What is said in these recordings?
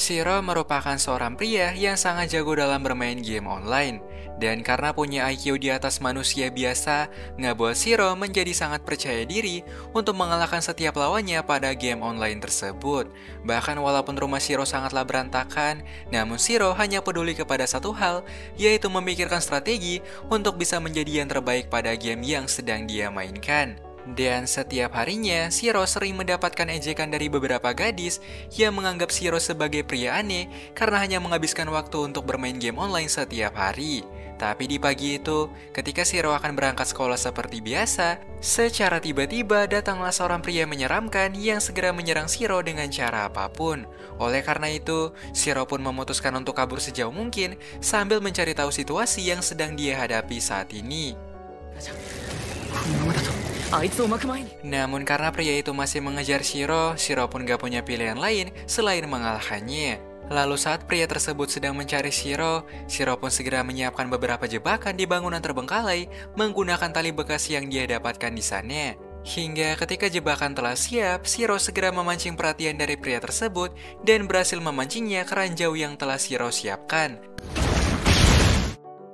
Shiro merupakan seorang pria yang sangat jago dalam bermain game online. Dan karena punya IQ di atas manusia biasa, ngebuat Shiro menjadi sangat percaya diri untuk mengalahkan setiap lawannya pada game online tersebut. Bahkan walaupun rumah Shiro sangatlah berantakan, namun Shiro hanya peduli kepada satu hal, yaitu memikirkan strategi untuk bisa menjadi yang terbaik pada game yang sedang dia mainkan. Dan setiap harinya, Shiro sering mendapatkan ejekan dari beberapa gadis yang menganggap Shiro sebagai pria aneh karena hanya menghabiskan waktu untuk bermain game online setiap hari. Tapi di pagi itu, ketika Shiro akan berangkat sekolah seperti biasa, secara tiba-tiba datanglah seorang pria menyeramkan yang segera menyerang Shiro dengan cara apapun. Oleh karena itu, Shiro pun memutuskan untuk kabur sejauh mungkin sambil mencari tahu situasi yang sedang dia hadapi saat ini. Namun karena pria itu masih mengejar Shiro, Shiro pun gak punya pilihan lain selain mengalahkannya. Lalu saat pria tersebut sedang mencari Shiro, Shiro pun segera menyiapkan beberapa jebakan di bangunan terbengkalai menggunakan tali bekas yang dia dapatkan di sana. Hingga ketika jebakan telah siap, Shiro segera memancing perhatian dari pria tersebut dan berhasil memancingnya ke ranjau yang telah Shiro siapkan.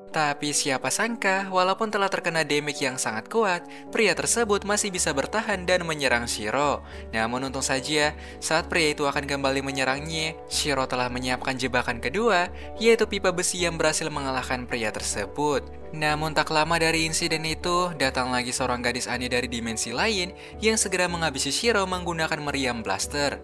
Tapi siapa sangka, walaupun telah terkena damage yang sangat kuat, pria tersebut masih bisa bertahan dan menyerang Shiro. Namun untung saja, saat pria itu akan kembali menyerangnya, Shiro telah menyiapkan jebakan kedua, yaitu pipa besi yang berhasil mengalahkan pria tersebut. Namun tak lama dari insiden itu, datang lagi seorang gadis aneh dari dimensi lain yang segera menghabisi Shiro menggunakan meriam blaster.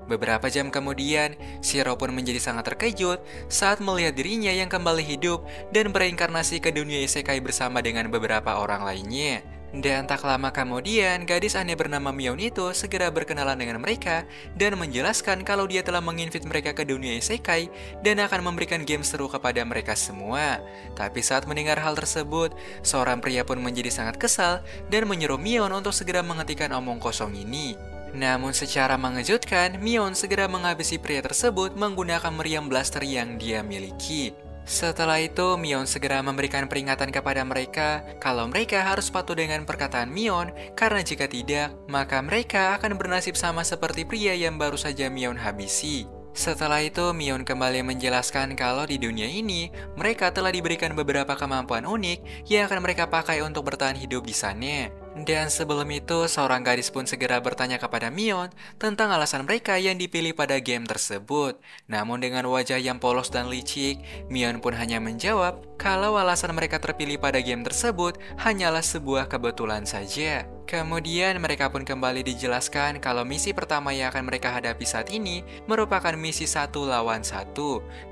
Beberapa jam kemudian, Shiro pun menjadi sangat terkejut saat melihat dirinya yang kembali hidup dan bereinkarnasi ke dunia isekai bersama dengan beberapa orang lainnya. Dan tak lama kemudian, gadis aneh bernama Mion itu segera berkenalan dengan mereka dan menjelaskan kalau dia telah menginvite mereka ke dunia isekai dan akan memberikan game seru kepada mereka semua. Tapi saat mendengar hal tersebut, seorang pria pun menjadi sangat kesal dan menyuruh Mion untuk segera menghentikan omong kosong ini. Namun secara mengejutkan, Mion segera menghabisi pria tersebut menggunakan meriam blaster yang dia miliki. Setelah itu, Mion segera memberikan peringatan kepada mereka kalau mereka harus patuh dengan perkataan Mion, karena jika tidak, maka mereka akan bernasib sama seperti pria yang baru saja Mion habisi. Setelah itu, Mion kembali menjelaskan kalau di dunia ini, mereka telah diberikan beberapa kemampuan unik yang akan mereka pakai untuk bertahan hidup di sana. Dan sebelum itu, seorang gadis pun segera bertanya kepada Mion tentang alasan mereka yang dipilih pada game tersebut. Namun dengan wajah yang polos dan licik, Mion pun hanya menjawab kalau alasan mereka terpilih pada game tersebut hanyalah sebuah kebetulan saja. Kemudian mereka pun kembali dijelaskan kalau misi pertama yang akan mereka hadapi saat ini merupakan misi 1 lawan 1.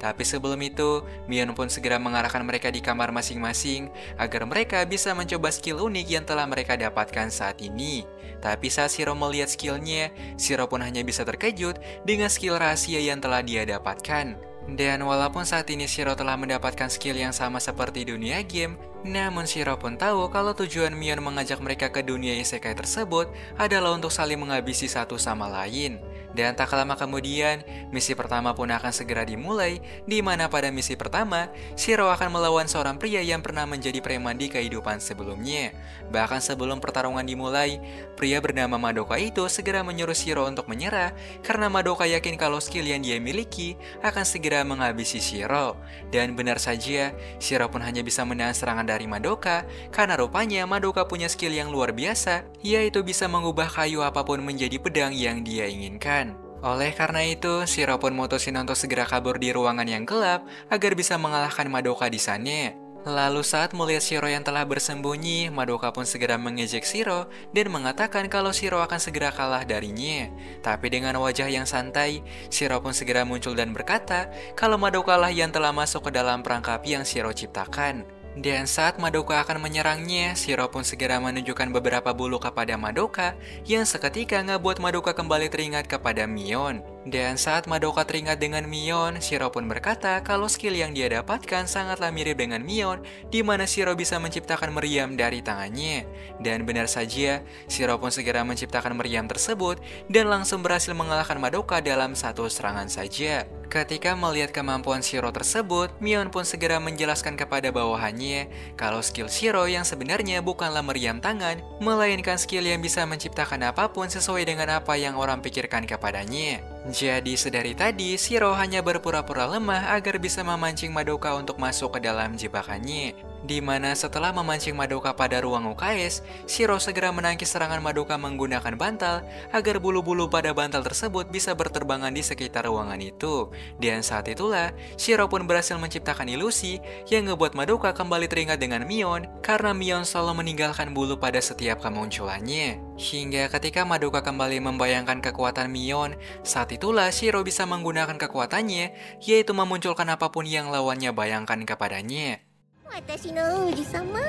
Tapi sebelum itu, Mion pun segera mengarahkan mereka di kamar masing-masing agar mereka bisa mencoba skill unik yang telah mereka dapatkan saat ini. Tapi saat Shiro melihat skillnya, Shiro pun hanya bisa terkejut dengan skill rahasia yang telah dia dapatkan. Dan walaupun saat ini Shiro telah mendapatkan skill yang sama seperti dunia game, namun Shiro pun tahu kalau tujuan Mion mengajak mereka ke dunia isekai tersebut adalah untuk saling menghabisi satu sama lain. Dan tak lama kemudian, misi pertama pun akan segera dimulai, di mana pada misi pertama, Shiro akan melawan seorang pria yang pernah menjadi preman di kehidupan sebelumnya. Bahkan sebelum pertarungan dimulai, pria bernama Madoka itu segera menyuruh Shiro untuk menyerah, karena Madoka yakin kalau skill yang dia miliki akan segera menghabisi Shiro. Dan benar saja, Shiro pun hanya bisa menahan serangan dari Madoka, karena rupanya Madoka punya skill yang luar biasa, yaitu bisa mengubah kayu apapun menjadi pedang yang dia inginkan. Oleh karena itu, Shiro pun mutusin untuk segera kabur di ruangan yang gelap agar bisa mengalahkan Madoka di sana. Lalu saat melihat Shiro yang telah bersembunyi, Madoka pun segera mengejek Shiro dan mengatakan kalau Shiro akan segera kalah darinya. Tapi dengan wajah yang santai, Shiro pun segera muncul dan berkata kalau Madoka lah yang telah masuk ke dalam perangkap yang Shiro ciptakan. Dan saat Madoka akan menyerangnya, Shiro pun segera menunjukkan beberapa bulu kepada Madoka yang seketika ngebuat Madoka kembali teringat kepada Mion. Dan saat Madoka teringat dengan Mion, Shiro pun berkata kalau skill yang dia dapatkan sangatlah mirip dengan Mion, di mana Shiro bisa menciptakan meriam dari tangannya. Dan benar saja, Shiro pun segera menciptakan meriam tersebut dan langsung berhasil mengalahkan Madoka dalam satu serangan saja. Ketika melihat kemampuan Shiro tersebut, Mion pun segera menjelaskan kepada bawahannya kalau skill Shiro yang sebenarnya bukanlah meriam tangan, melainkan skill yang bisa menciptakan apapun sesuai dengan apa yang orang pikirkan kepadanya. Jadi sedari tadi, Shiro hanya berpura-pura lemah agar bisa memancing Madoka untuk masuk ke dalam jebakannya. Di mana setelah memancing Madoka pada ruang UKS, Shiro segera menangkis serangan Madoka menggunakan bantal agar bulu-bulu pada bantal tersebut bisa berterbangan di sekitar ruangan itu. Dan saat itulah, Shiro pun berhasil menciptakan ilusi yang ngebuat Madoka kembali teringat dengan Mion karena Mion selalu meninggalkan bulu pada setiap kemunculannya. Hingga ketika Madoka kembali membayangkan kekuatan Mion, saat itulah Shiro bisa menggunakan kekuatannya, yaitu memunculkan apapun yang lawannya bayangkan kepadanya. 私の王子様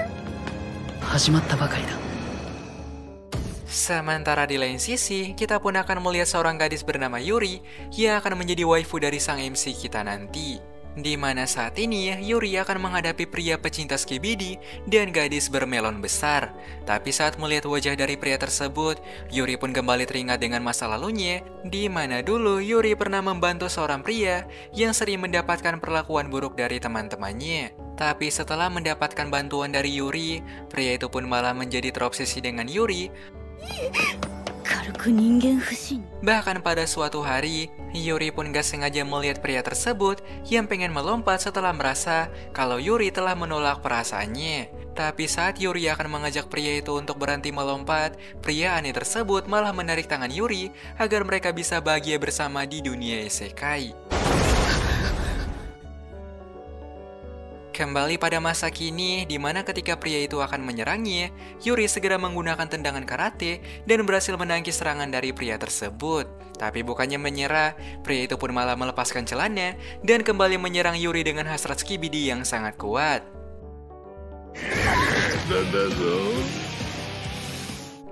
始まったばかりだ。 Sementara di lain sisi, kita pun akan melihat seorang gadis bernama Yuri yang akan menjadi waifu dari sang MC kita nanti. Di mana saat ini Yuri akan menghadapi pria pecinta skibidi dan gadis bermelon besar. Tapi saat melihat wajah dari pria tersebut, Yuri pun kembali teringat dengan masa lalunya, di mana dulu Yuri pernah membantu seorang pria yang sering mendapatkan perlakuan buruk dari teman-temannya. Tapi setelah mendapatkan bantuan dari Yuri, pria itu pun malah menjadi terobsesi dengan Yuri. 軽く人間不信 Bahkan pada suatu hari, Yuri pun gak sengaja melihat pria tersebut yang pengen melompat setelah merasa kalau Yuri telah menolak perasaannya. Tapi saat Yuri akan mengajak pria itu untuk berhenti melompat, pria aneh tersebut malah menarik tangan Yuri agar mereka bisa bahagia bersama di dunia isekai. Kembali pada masa kini, di mana ketika pria itu akan menyerangnya, Yuri segera menggunakan tendangan karate dan berhasil menangkis serangan dari pria tersebut. Tapi bukannya menyerah, pria itu pun malah melepaskan celana dan kembali menyerang Yuri dengan hasrat skibidi yang sangat kuat.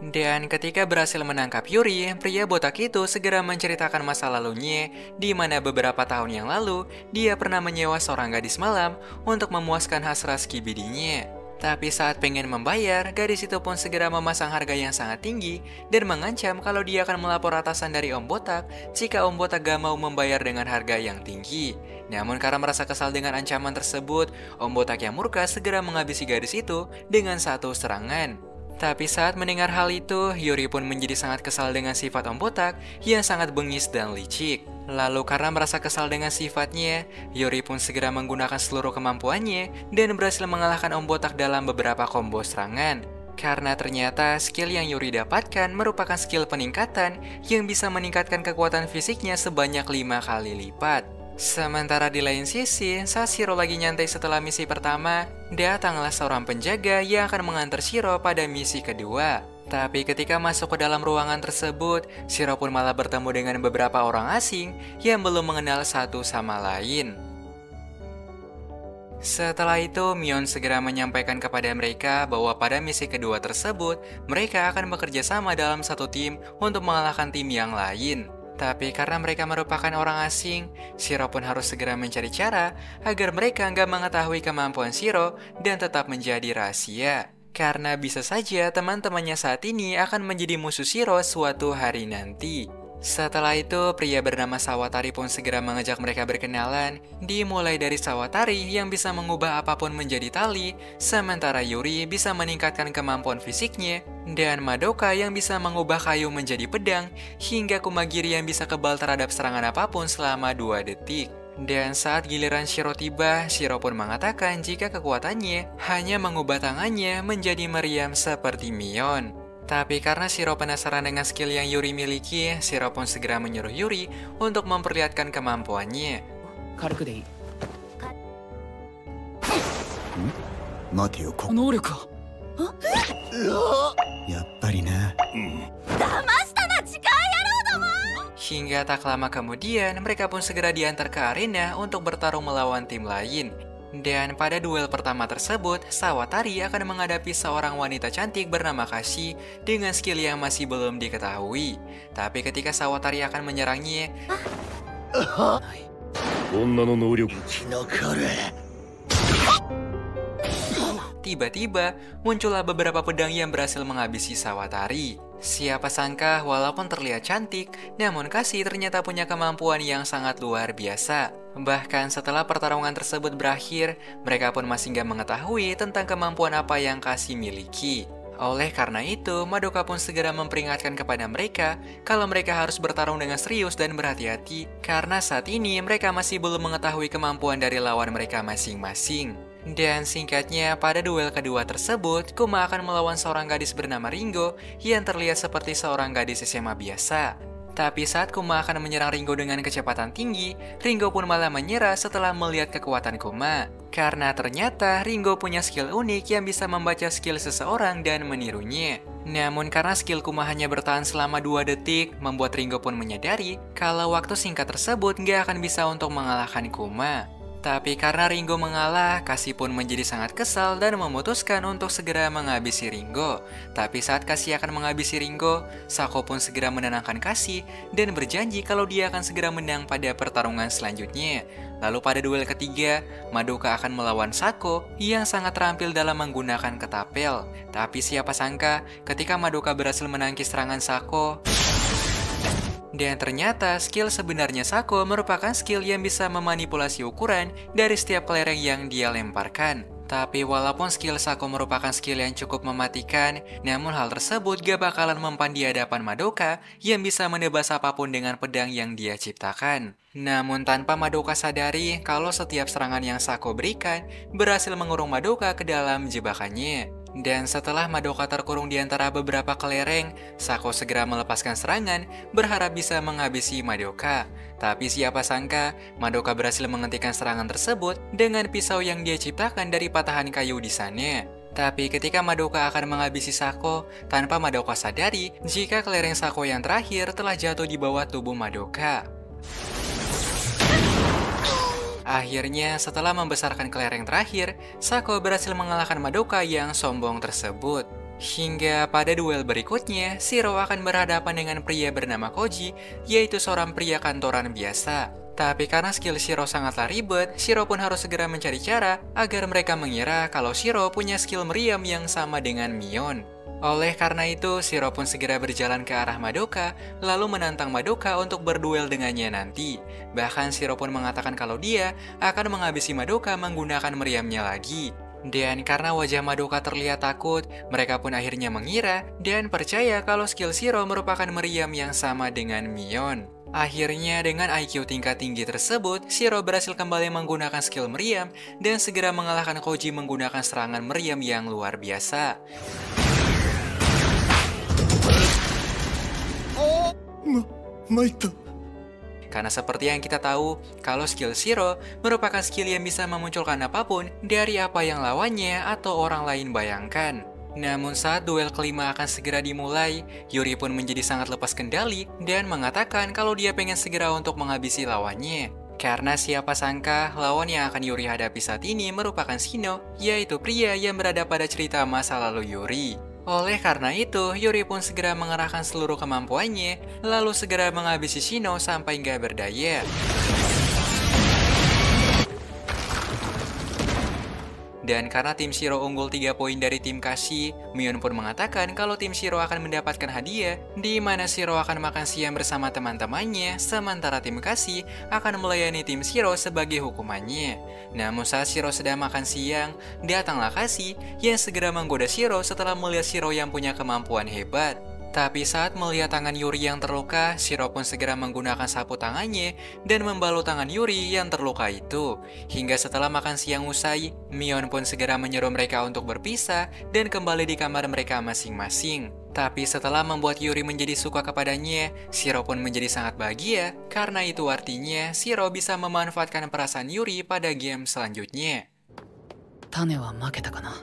Dan ketika berhasil menangkap Yuri, pria botak itu segera menceritakan masa lalunya, di mana beberapa tahun yang lalu, dia pernah menyewa seorang gadis malam untuk memuaskan hasrat skibidinya. Tapi saat pengen membayar, gadis itu pun segera memasang harga yang sangat tinggi dan mengancam kalau dia akan melapor atasan dari Om Botak jika Om Botak gak mau membayar dengan harga yang tinggi. Namun karena merasa kesal dengan ancaman tersebut, Om Botak yang murka segera menghabisi gadis itu dengan satu serangan. Tapi saat mendengar hal itu, Yuri pun menjadi sangat kesal dengan sifat Om Botak yang sangat bengis dan licik. Lalu karena merasa kesal dengan sifatnya, Yuri pun segera menggunakan seluruh kemampuannya dan berhasil mengalahkan Om Botak dalam beberapa combo serangan. Karena ternyata skill yang Yuri dapatkan merupakan skill peningkatan yang bisa meningkatkan kekuatan fisiknya sebanyak 5 kali lipat. Sementara di lain sisi, saat Shiro lagi nyantai setelah misi pertama, datanglah seorang penjaga yang akan mengantar Shiro pada misi kedua. Tapi ketika masuk ke dalam ruangan tersebut, Shiro pun malah bertemu dengan beberapa orang asing yang belum mengenal satu sama lain. Setelah itu, Mion segera menyampaikan kepada mereka bahwa pada misi kedua tersebut, mereka akan bekerja sama dalam satu tim untuk mengalahkan tim yang lain. Tapi karena mereka merupakan orang asing, Shiro pun harus segera mencari cara agar mereka nggak mengetahui kemampuan Shiro dan tetap menjadi rahasia. Karena bisa saja teman-temannya saat ini akan menjadi musuh Shiro suatu hari nanti. Setelah itu, pria bernama Sawatari pun segera mengajak mereka berkenalan, dimulai dari Sawatari yang bisa mengubah apapun menjadi tali, sementara Yuri bisa meningkatkan kemampuan fisiknya, dan Madoka yang bisa mengubah kayu menjadi pedang, hingga Kumagiri yang bisa kebal terhadap serangan apapun selama 2 detik. Dan saat giliran Shiro tiba, Shiro pun mengatakan jika kekuatannya hanya mengubah tangannya menjadi meriam seperti Mion. Tapi karena Shiro penasaran dengan skill yang Yuri miliki, Shiro pun segera menyuruh Yuri untuk memperlihatkan kemampuannya. 軽くでいい。待てよ、能力はやっぱりな。Hingga tak lama kemudian, mereka pun segera diantar ke arena untuk bertarung melawan tim lain. Dan pada duel pertama tersebut, Sawatari akan menghadapi seorang wanita cantik bernama Kashi dengan skill yang masih belum diketahui. Tapi ketika Sawatari akan menyerangnya, 女の能力 Tiba-tiba, muncullah beberapa pedang yang berhasil menghabisi Sawatari. Siapa sangka, walaupun terlihat cantik, namun Kasi ternyata punya kemampuan yang sangat luar biasa. Bahkan setelah pertarungan tersebut berakhir, mereka pun masih nggak mengetahui tentang kemampuan apa yang Kasi miliki. Oleh karena itu, Madoka pun segera memperingatkan kepada mereka kalau mereka harus bertarung dengan serius dan berhati-hati, karena saat ini mereka masih belum mengetahui kemampuan dari lawan mereka masing-masing. Dan singkatnya, pada duel kedua tersebut, Kuma akan melawan seorang gadis bernama Ringo yang terlihat seperti seorang gadis SMA biasa. Tapi saat Kuma akan menyerang Ringo dengan kecepatan tinggi, Ringo pun malah menyerah setelah melihat kekuatan Kuma. Karena ternyata Ringo punya skill unik yang bisa membaca skill seseorang dan menirunya. Namun karena skill Kuma hanya bertahan selama 2 detik, membuat Ringo pun menyadari kalau waktu singkat tersebut nggak akan bisa untuk mengalahkan Kuma. Tapi karena Ringo mengalah, Kasi pun menjadi sangat kesal dan memutuskan untuk segera menghabisi Ringo. Tapi saat Kasi akan menghabisi Ringo, Sako pun segera menenangkan Kasi dan berjanji kalau dia akan segera menang pada pertarungan selanjutnya. Lalu pada duel ketiga, Madoka akan melawan Sako yang sangat terampil dalam menggunakan ketapel. Tapi siapa sangka, ketika Madoka berhasil menangkis serangan Sako, dan ternyata skill sebenarnya Sako merupakan skill yang bisa memanipulasi ukuran dari setiap kelereng yang dia lemparkan. Tapi walaupun skill Sako merupakan skill yang cukup mematikan, namun hal tersebut gak bakalan mempan di hadapan Madoka yang bisa menebas apapun dengan pedang yang dia ciptakan. Namun tanpa Madoka sadari kalau setiap serangan yang Sako berikan berhasil mengurung Madoka ke dalam jebakannya. Dan setelah Madoka terkurung di antara beberapa kelereng, Sako segera melepaskan serangan, berharap bisa menghabisi Madoka. Tapi siapa sangka, Madoka berhasil menghentikan serangan tersebut dengan pisau yang dia ciptakan dari patahan kayu di sana. Tapi ketika Madoka akan menghabisi Sako, tanpa Madoka sadari jika kelereng Sako yang terakhir telah jatuh di bawah tubuh Madoka. Akhirnya, setelah membesarkan kelereng terakhir, Sako berhasil mengalahkan Madoka yang sombong tersebut. Hingga pada duel berikutnya, Shiro akan berhadapan dengan pria bernama Koji, yaitu seorang pria kantoran biasa. Tapi karena skill Shiro sangatlah ribet, Shiro pun harus segera mencari cara agar mereka mengira kalau Shiro punya skill meriam yang sama dengan Mion. Oleh karena itu, Shiro pun segera berjalan ke arah Madoka, lalu menantang Madoka untuk berduel dengannya nanti. Bahkan Shiro pun mengatakan kalau dia akan menghabisi Madoka menggunakan meriamnya lagi. Dan karena wajah Madoka terlihat takut, mereka pun akhirnya mengira dan percaya kalau skill Shiro merupakan meriam yang sama dengan Mion. Akhirnya dengan IQ tingkat tinggi tersebut, Shiro berhasil kembali menggunakan skill meriam dan segera mengalahkan Koji menggunakan serangan meriam yang luar biasa. Maita. Karena seperti yang kita tahu, kalau skill Shiro merupakan skill yang bisa memunculkan apapun dari apa yang lawannya atau orang lain bayangkan. Namun saat duel kelima akan segera dimulai, Yuri pun menjadi sangat lepas kendali dan mengatakan kalau dia pengen segera untuk menghabisi lawannya. Karena siapa sangka lawan yang akan Yuri hadapi saat ini merupakan Shino, yaitu pria yang berada pada cerita masa lalu Yuri. Oleh karena itu, Yuri pun segera mengerahkan seluruh kemampuannya, lalu segera menghabisi Shino sampai nggak berdaya. Dan karena tim Shiro unggul 3 poin dari tim Kasi, Mion pun mengatakan kalau tim Shiro akan mendapatkan hadiah, di mana Shiro akan makan siang bersama teman-temannya, sementara tim Kasi akan melayani tim Shiro sebagai hukumannya. Namun saat Shiro sedang makan siang, datanglah Kasi yang segera menggoda Shiro setelah melihat Shiro yang punya kemampuan hebat. Tapi saat melihat tangan Yuri yang terluka, Shiro pun segera menggunakan sapu tangannya dan membalut tangan Yuri yang terluka itu. Hingga setelah makan siang usai, Mion pun segera menyuruh mereka untuk berpisah dan kembali di kamar mereka masing-masing. Tapi setelah membuat Yuri menjadi suka kepadanya, Shiro pun menjadi sangat bahagia, karena itu artinya Shiro bisa memanfaatkan perasaan Yuri pada game selanjutnya. 種は負けたかな。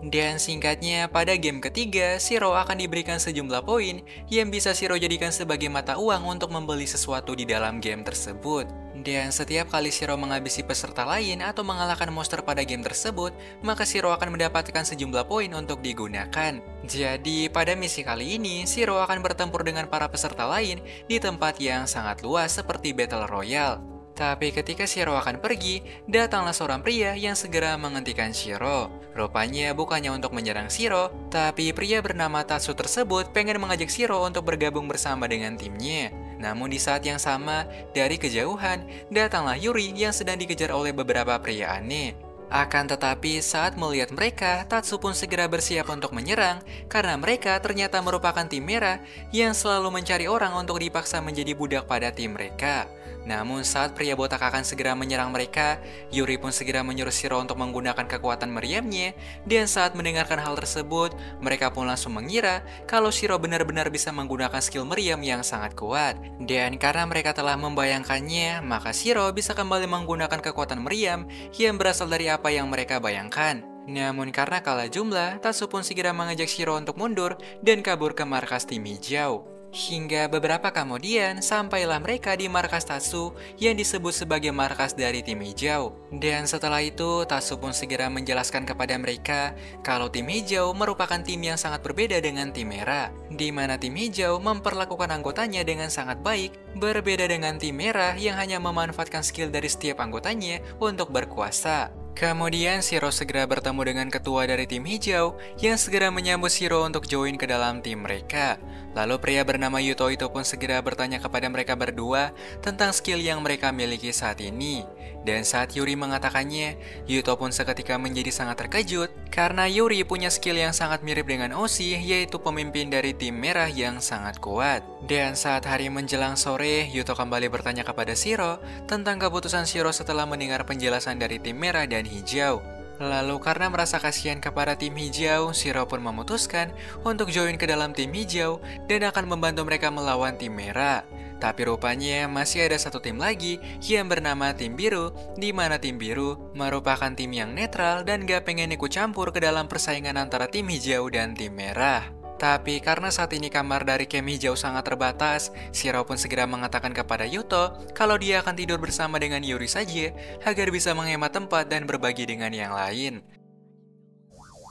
Dan singkatnya, pada game ketiga, Shiro akan diberikan sejumlah poin yang bisa Shiro jadikan sebagai mata uang untuk membeli sesuatu di dalam game tersebut. Dan setiap kali Shiro menghabisi peserta lain atau mengalahkan monster pada game tersebut, maka Shiro akan mendapatkan sejumlah poin untuk digunakan. Jadi, pada misi kali ini, Shiro akan bertempur dengan para peserta lain di tempat yang sangat luas seperti Battle Royale. Tapi ketika Shiro akan pergi, datanglah seorang pria yang segera menghentikan Shiro. Rupanya bukannya untuk menyerang Shiro, tapi pria bernama Tatsu tersebut pengen mengajak Shiro untuk bergabung bersama dengan timnya. Namun di saat yang sama, dari kejauhan, datanglah Yuri yang sedang dikejar oleh beberapa pria aneh. Akan tetapi saat melihat mereka, Tatsu pun segera bersiap untuk menyerang karena mereka ternyata merupakan tim merah yang selalu mencari orang untuk dipaksa menjadi budak pada tim mereka. Namun saat pria botak akan segera menyerang mereka, Yuri pun segera menyuruh Shiro untuk menggunakan kekuatan meriamnya, dan saat mendengarkan hal tersebut, mereka pun langsung mengira kalau Shiro benar-benar bisa menggunakan skill meriam yang sangat kuat. Dan karena mereka telah membayangkannya, maka Shiro bisa kembali menggunakan kekuatan meriam yang berasal dari apa yang mereka bayangkan. Namun karena kalah jumlah, Tatsu pun segera mengajak Shiro untuk mundur dan kabur ke markas tim hijau. Hingga beberapa kemudian, sampailah mereka di markas Tatsu yang disebut sebagai markas dari tim hijau. Dan setelah itu, Tatsu pun segera menjelaskan kepada mereka kalau tim hijau merupakan tim yang sangat berbeda dengan tim merah, di mana tim hijau memperlakukan anggotanya dengan sangat baik, berbeda dengan tim merah yang hanya memanfaatkan skill dari setiap anggotanya untuk berkuasa. Kemudian Shiro segera bertemu dengan ketua dari tim hijau yang segera menyambut Shiro untuk join ke dalam tim mereka. Lalu pria bernama Yuto itu pun segera bertanya kepada mereka berdua tentang skill yang mereka miliki saat ini. Dan saat Yuri mengatakannya, Yuto pun seketika menjadi sangat terkejut karena Yuri punya skill yang sangat mirip dengan Oshi, yaitu pemimpin dari tim merah yang sangat kuat. Dan saat hari menjelang sore, Yuto kembali bertanya kepada Shiro tentang keputusan Shiro setelah mendengar penjelasan dari tim merah dan hijau. Lalu karena merasa kasihan kepada tim hijau, Shiro pun memutuskan untuk join ke dalam tim hijau dan akan membantu mereka melawan tim merah. Tapi rupanya masih ada satu tim lagi yang bernama tim biru, di mana tim biru merupakan tim yang netral dan gak pengen ikut campur ke dalam persaingan antara tim hijau dan tim merah. Tapi karena saat ini kamar dari camp hijau sangat terbatas, Shiro pun segera mengatakan kepada Yuto kalau dia akan tidur bersama dengan Yuri saja agar bisa menghemat tempat dan berbagi dengan yang lain.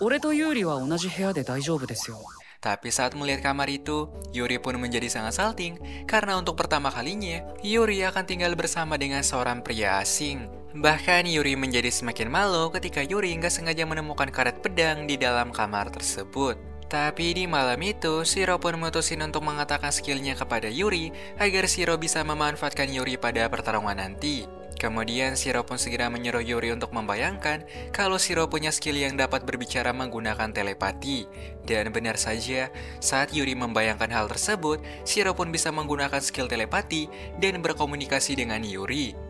俺とユーリは同じ部屋で大丈夫ですよ。 Tapi saat melihat kamar itu, Yuri pun menjadi sangat salting karena untuk pertama kalinya, Yuri akan tinggal bersama dengan seorang pria asing. Bahkan Yuri menjadi semakin malu ketika Yuri nggak sengaja menemukan karet pedang di dalam kamar tersebut. Tapi di malam itu, Shiro pun memutusin untuk mengatakan skillnya kepada Yuri agar Shiro bisa memanfaatkan Yuri pada pertarungan nanti. Kemudian Shiro pun segera menyuruh Yuri untuk membayangkan kalau Shiro punya skill yang dapat berbicara menggunakan telepati. Dan benar saja, saat Yuri membayangkan hal tersebut, Shiro pun bisa menggunakan skill telepati dan berkomunikasi dengan Yuri.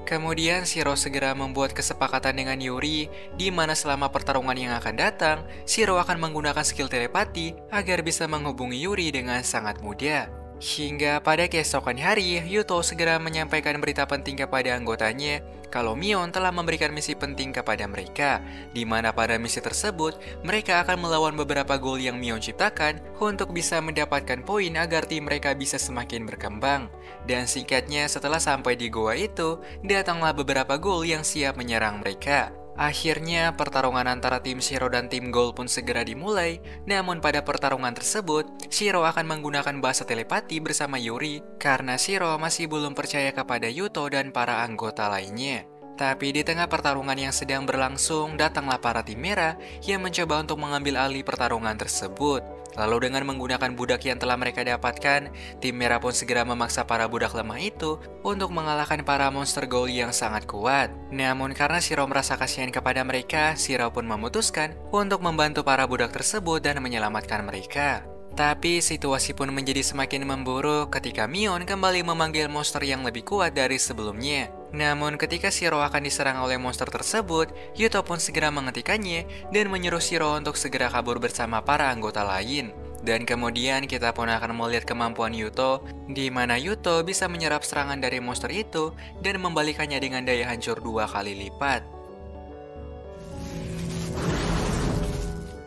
Kemudian Shiro segera membuat kesepakatan dengan Yuri, di mana selama pertarungan yang akan datang, Shiro akan menggunakan skill telepati agar bisa menghubungi Yuri dengan sangat mudah. Hingga pada keesokan hari, Yuto segera menyampaikan berita penting kepada anggotanya kalau Mion telah memberikan misi penting kepada mereka, di mana pada misi tersebut, mereka akan melawan beberapa gol yang Mion ciptakan untuk bisa mendapatkan poin agar tim mereka bisa semakin berkembang. Dan singkatnya, setelah sampai di goa itu, datanglah beberapa gol yang siap menyerang mereka. Akhirnya, pertarungan antara tim Shiro dan tim Gold pun segera dimulai. Namun pada pertarungan tersebut, Shiro akan menggunakan bahasa telepati bersama Yuri karena Shiro masih belum percaya kepada Yuto dan para anggota lainnya. Tapi di tengah pertarungan yang sedang berlangsung, datanglah para tim merah yang mencoba untuk mengambil alih pertarungan tersebut. Lalu dengan menggunakan budak yang telah mereka dapatkan, tim merah pun segera memaksa para budak lemah itu untuk mengalahkan para monster gold yang sangat kuat. Namun karena Shiro merasa kasihan kepada mereka, Shiro pun memutuskan untuk membantu para budak tersebut dan menyelamatkan mereka. Tapi situasi pun menjadi semakin memburuk ketika Mion kembali memanggil monster yang lebih kuat dari sebelumnya. Namun ketika Shiro akan diserang oleh monster tersebut, Yuto pun segera menghentikannya dan menyuruh Shiro untuk segera kabur bersama para anggota lain. Dan kemudian kita pun akan melihat kemampuan Yuto, di mana Yuto bisa menyerap serangan dari monster itu dan membalikannya dengan daya hancur 2 kali lipat.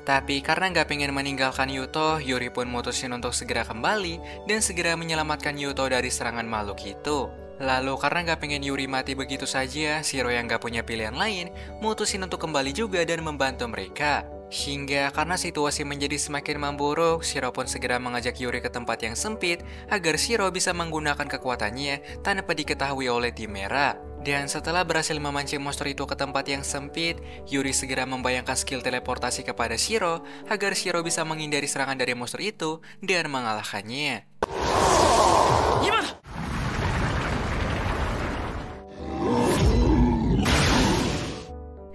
Tapi karena nggak pengen meninggalkan Yuto, Yuri pun mutusin untuk segera kembali dan segera menyelamatkan Yuto dari serangan makhluk itu. Lalu karena nggak pengen Yuri mati begitu saja, Shiro yang nggak punya pilihan lain, mutusin untuk kembali juga dan membantu mereka. Hingga karena situasi menjadi semakin memburuk, Shiro pun segera mengajak Yuri ke tempat yang sempit agar Shiro bisa menggunakan kekuatannya tanpa diketahui oleh tim merah. Dan setelah berhasil memancing monster itu ke tempat yang sempit, Yuri segera membayangkan skill teleportasi kepada Shiro agar Shiro bisa menghindari serangan dari monster itu dan mengalahkannya.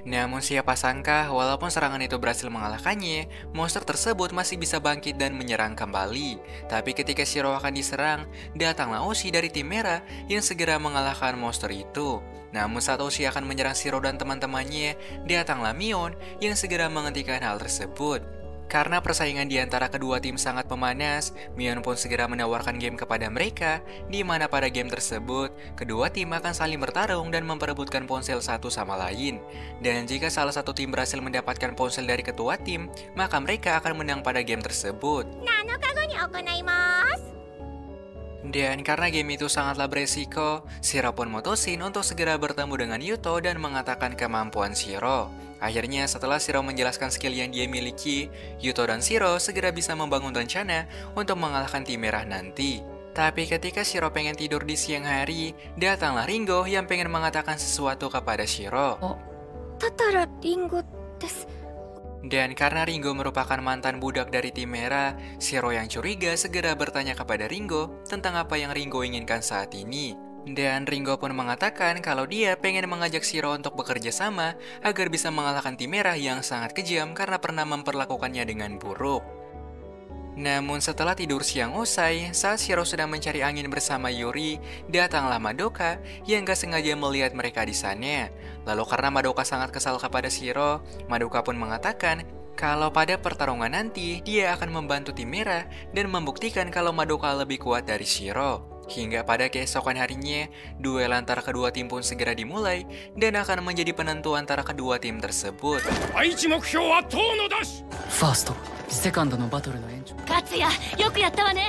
Namun siapa sangka, walaupun serangan itu berhasil mengalahkannya, monster tersebut masih bisa bangkit dan menyerang kembali. Tapi ketika Shiro akan diserang, datanglah Oshi dari tim merah yang segera mengalahkan monster itu. Namun saat Oshi akan menyerang Shiro dan teman-temannya, datanglah Mion yang segera menghentikan hal tersebut. Karena persaingan di antara kedua tim sangat memanas, Mion pun segera menawarkan game kepada mereka, di mana pada game tersebut, kedua tim akan saling bertarung dan memperebutkan ponsel satu sama lain. Dan jika salah satu tim berhasil mendapatkan ponsel dari ketua tim, maka mereka akan menang pada game tersebut. Dan karena game itu sangatlah beresiko, Shiro pun mutusin untuk segera bertemu dengan Yuto dan mengatakan kemampuan Shiro. Akhirnya setelah Shiro menjelaskan skill yang dia miliki, Yuto dan Shiro segera bisa membangun rencana untuk mengalahkan tim merah nanti. Tapi ketika Shiro pengen tidur di siang hari, datanglah Ringo yang pengen mengatakan sesuatu kepada Shiro. だったらリンゴです。 Dan karena Ringo merupakan mantan budak dari tim merah, Shiro yang curiga segera bertanya kepada Ringo tentang apa yang Ringo inginkan saat ini. Dan Ringo pun mengatakan kalau dia pengen mengajak Shiro untuk bekerja sama agar bisa mengalahkan tim merah yang sangat kejam karena pernah memperlakukannya dengan buruk. Namun setelah tidur siang usai, saat Shiro sedang mencari angin bersama Yuri, datanglah Madoka yang gak sengaja melihat mereka di sana. Lalu karena Madoka sangat kesal kepada Shiro, Madoka pun mengatakan kalau pada pertarungan nanti dia akan membantu tim merah dan membuktikan kalau Madoka lebih kuat dari Shiro. Hingga pada keesokan harinya, duel antara kedua tim pun segera dimulai dan akan menjadi penentu antara kedua tim tersebut. ファーストセカンドのバトルの延長 勝也、よくやったわね。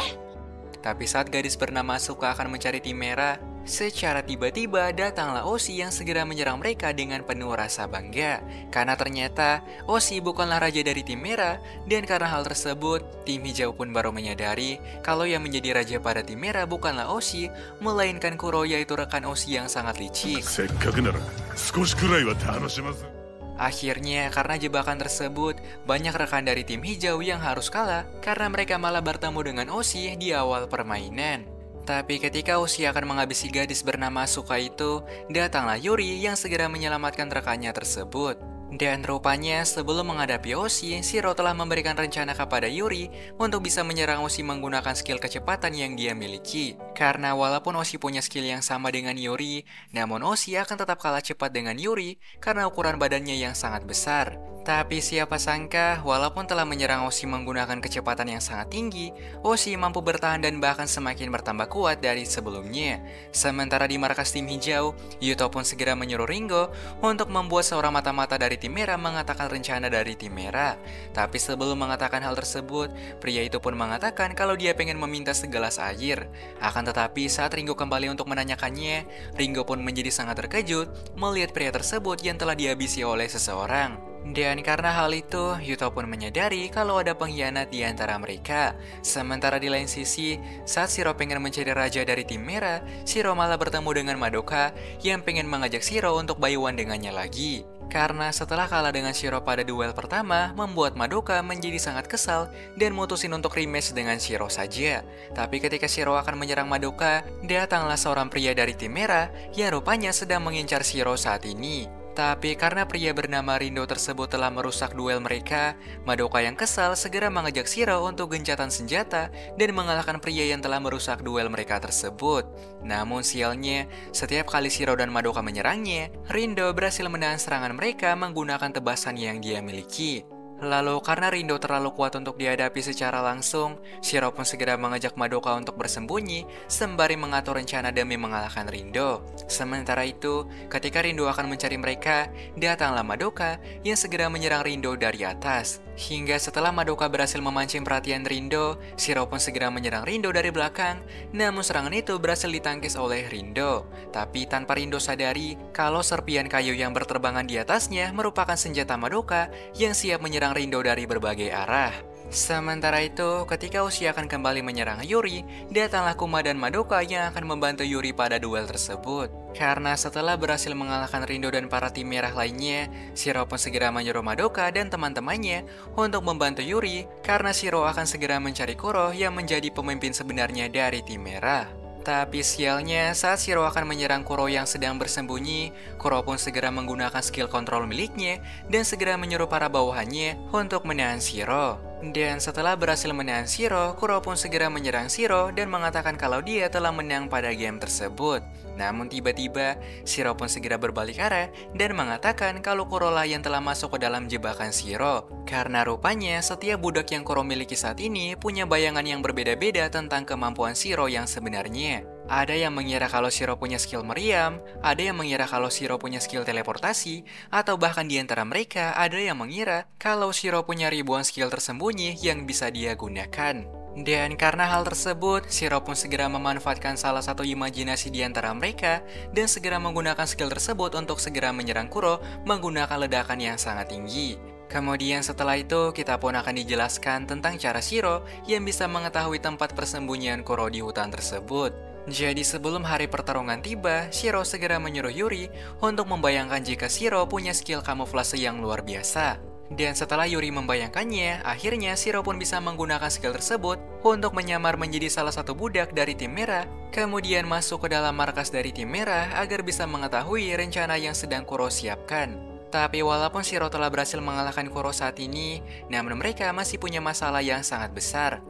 Tapi saat gadis bernama Asuka akan mencari tim merah, secara tiba-tiba datanglah Oshi yang segera menyerang mereka dengan penuh rasa bangga. Karena ternyata Oshi bukanlah raja dari tim merah, dan karena hal tersebut, tim hijau pun baru menyadari kalau yang menjadi raja pada tim merah bukanlah Oshi, melainkan Kuro, yaitu rekan Oshi yang sangat licik. せっかくなら少しくらいは楽しませ Akhirnya, karena jebakan tersebut, banyak rekan dari tim hijau yang harus kalah karena mereka malah bertemu dengan Oshi di awal permainan. Tapi ketika Oshi akan menghabisi gadis bernama Asuka itu, datanglah Yuri yang segera menyelamatkan rekannya tersebut. Dan rupanya sebelum menghadapi Oshi, Shiro telah memberikan rencana kepada Yuri untuk bisa menyerang Oshi menggunakan skill kecepatan yang dia miliki. Karena walaupun Oshi punya skill yang sama dengan Yuri, namun Oshi akan tetap kalah cepat dengan Yuri karena ukuran badannya yang sangat besar. Tapi siapa sangka, walaupun telah menyerang Oshi menggunakan kecepatan yang sangat tinggi, Oshi mampu bertahan dan bahkan semakin bertambah kuat dari sebelumnya. Sementara di markas tim hijau, Yuto pun segera menyuruh Ringo untuk membuat seorang mata-mata dari tim merah mengatakan rencana dari tim merah. Tapi sebelum mengatakan hal tersebut, pria itu pun mengatakan kalau dia pengen meminta segelas air. Akan tetapi saat Ringo kembali untuk menanyakannya, Ringo pun menjadi sangat terkejut melihat pria tersebut yang telah dihabisi oleh seseorang. Dan karena hal itu, Yuto pun menyadari kalau ada pengkhianat di antara mereka. Sementara di lain sisi, saat Shiro pengen mencari raja dari tim merah, Shiro malah bertemu dengan Madoka yang pengen mengajak Shiro untuk buy one dengannya lagi. Karena setelah kalah dengan Shiro pada duel pertama, membuat Madoka menjadi sangat kesal dan mutusin untuk rematch dengan Shiro saja. Tapi ketika Shiro akan menyerang Madoka, datanglah seorang pria dari tim merah yang rupanya sedang mengincar Shiro saat ini. Tapi karena pria bernama Rindo tersebut telah merusak duel mereka, Madoka yang kesal segera mengajak Shiro untuk gencatan senjata dan mengalahkan pria yang telah merusak duel mereka tersebut. Namun sialnya, setiap kali Shiro dan Madoka menyerangnya, Rindo berhasil menahan serangan mereka menggunakan tebasan yang dia miliki. Lalu karena Rindo terlalu kuat untuk dihadapi secara langsung, Shiro pun segera mengajak Madoka untuk bersembunyi sembari mengatur rencana demi mengalahkan Rindo. Sementara itu, ketika Rindo akan mencari mereka, datanglah Madoka yang segera menyerang Rindo dari atas. Hingga setelah Madoka berhasil memancing perhatian Rindo, Shiro pun segera menyerang Rindo dari belakang. Namun serangan itu berhasil ditangkis oleh Rindo. Tapi tanpa Rindo sadari kalau serpian kayu yang berterbangan di atasnya merupakan senjata Madoka yang siap menyerang Rindo dari berbagai arah. Sementara itu, ketika Oshi akan kembali menyerang Yuri, datanglah Kuma dan Madoka yang akan membantu Yuri pada duel tersebut. Karena setelah berhasil mengalahkan Rindo dan para tim merah lainnya, Shiro pun segera menyuruh Madoka dan teman-temannya untuk membantu Yuri karena Shiro akan segera mencari Kuro yang menjadi pemimpin sebenarnya dari tim merah. Tapi sialnya, saat Shiro akan menyerang Kuro yang sedang bersembunyi, Kuro pun segera menggunakan skill kontrol miliknya dan segera menyuruh para bawahannya untuk menahan Shiro. Dan setelah berhasil menahan Shiro, Kuro pun segera menyerang Shiro dan mengatakan kalau dia telah menang pada game tersebut. Namun tiba-tiba, Shiro pun segera berbalik arah dan mengatakan kalau Kuro lah yang telah masuk ke dalam jebakan Shiro. Karena rupanya setiap budak yang Kuro miliki saat ini punya bayangan yang berbeda-beda tentang kemampuan Shiro yang sebenarnya. Ada yang mengira kalau Shiro punya skill meriam, ada yang mengira kalau Shiro punya skill teleportasi, atau bahkan di antara mereka ada yang mengira kalau Shiro punya ribuan skill tersembunyi yang bisa dia gunakan. Dan karena hal tersebut, Shiro pun segera memanfaatkan salah satu imajinasi di antara mereka dan segera menggunakan skill tersebut untuk segera menyerang Kuro menggunakan ledakan yang sangat tinggi. Kemudian setelah itu, kita pun akan dijelaskan tentang cara Shiro yang bisa mengetahui tempat persembunyian Kuro di hutan tersebut. Jadi sebelum hari pertarungan tiba, Shiro segera menyuruh Yuri untuk membayangkan jika Shiro punya skill kamuflase yang luar biasa. Dan setelah Yuri membayangkannya, akhirnya Shiro pun bisa menggunakan skill tersebut untuk menyamar menjadi salah satu budak dari tim merah, kemudian masuk ke dalam markas dari tim merah agar bisa mengetahui rencana yang sedang Kuro siapkan. Tapi walaupun Shiro telah berhasil mengalahkan Kuro saat ini, namun mereka masih punya masalah yang sangat besar.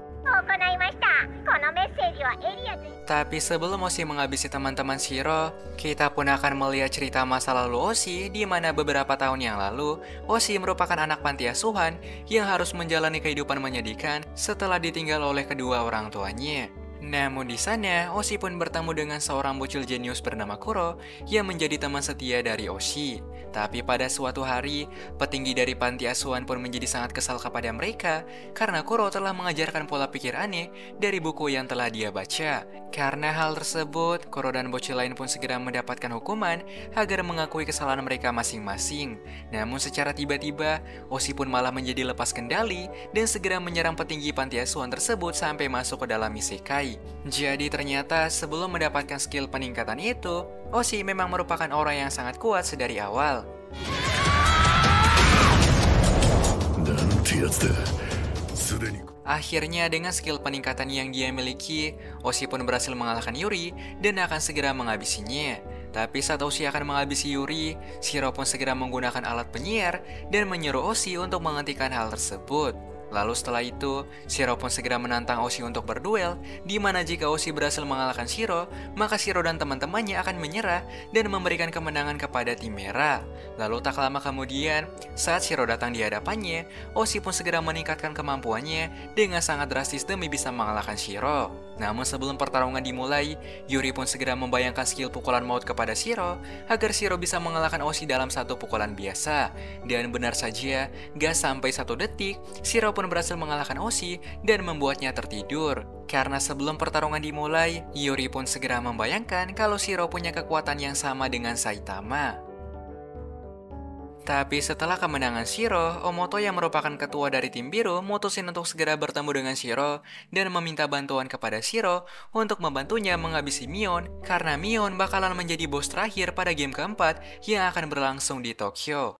Tapi sebelum Oshi menghabisi teman-teman Shiro, kita pun akan melihat cerita masa lalu Oshi di mana beberapa tahun yang lalu, Oshi merupakan anak panti asuhan yang harus menjalani kehidupan menyedihkan setelah ditinggal oleh kedua orang tuanya. Namun di sana, Oshi pun bertemu dengan seorang bocil jenius bernama Kuro yang menjadi teman setia dari Oshi. Tapi pada suatu hari, petinggi dari panti asuhan pun menjadi sangat kesal kepada mereka karena Kuro telah mengajarkan pola pikir aneh dari buku yang telah dia baca. Karena hal tersebut, Kuro dan bocil lain pun segera mendapatkan hukuman agar mengakui kesalahan mereka masing-masing. Namun secara tiba-tiba, Oshi pun malah menjadi lepas kendali dan segera menyerang petinggi panti asuhan tersebut sampai masuk ke dalam isekai. Jadi ternyata sebelum mendapatkan skill peningkatan itu, Oshi memang merupakan orang yang sangat kuat sedari awal. Akhirnya dengan skill peningkatan yang dia miliki, Oshi pun berhasil mengalahkan Yuri dan akan segera menghabisinya. Tapi saat Oshi akan menghabisi Yuri, Shiro pun segera menggunakan alat penyiar dan menyuruh Oshi untuk menghentikan hal tersebut. Lalu setelah itu, Shiro pun segera menantang Oshi untuk berduel, di mana jika Oshi berhasil mengalahkan Shiro, maka Shiro dan teman-temannya akan menyerah dan memberikan kemenangan kepada tim merah. Lalu tak lama kemudian, saat Shiro datang di hadapannya, Oshi pun segera meningkatkan kemampuannya dengan sangat drastis demi bisa mengalahkan Shiro. Namun sebelum pertarungan dimulai, Yuri pun segera membayangkan skill pukulan maut kepada Shiro agar Shiro bisa mengalahkan Oshi dalam satu pukulan biasa. Dan benar saja, gak sampai 1 detik, Shiro pun berhasil mengalahkan Oshi dan membuatnya tertidur. Karena sebelum pertarungan dimulai, Yuri pun segera membayangkan kalau Shiro punya kekuatan yang sama dengan Saitama. Tapi setelah kemenangan Shiro, Omoto yang merupakan ketua dari tim biru mutusin untuk segera bertemu dengan Shiro dan meminta bantuan kepada Shiro untuk membantunya menghabisi Mion karena Mion bakalan menjadi bos terakhir pada game keempat yang akan berlangsung di Tokyo.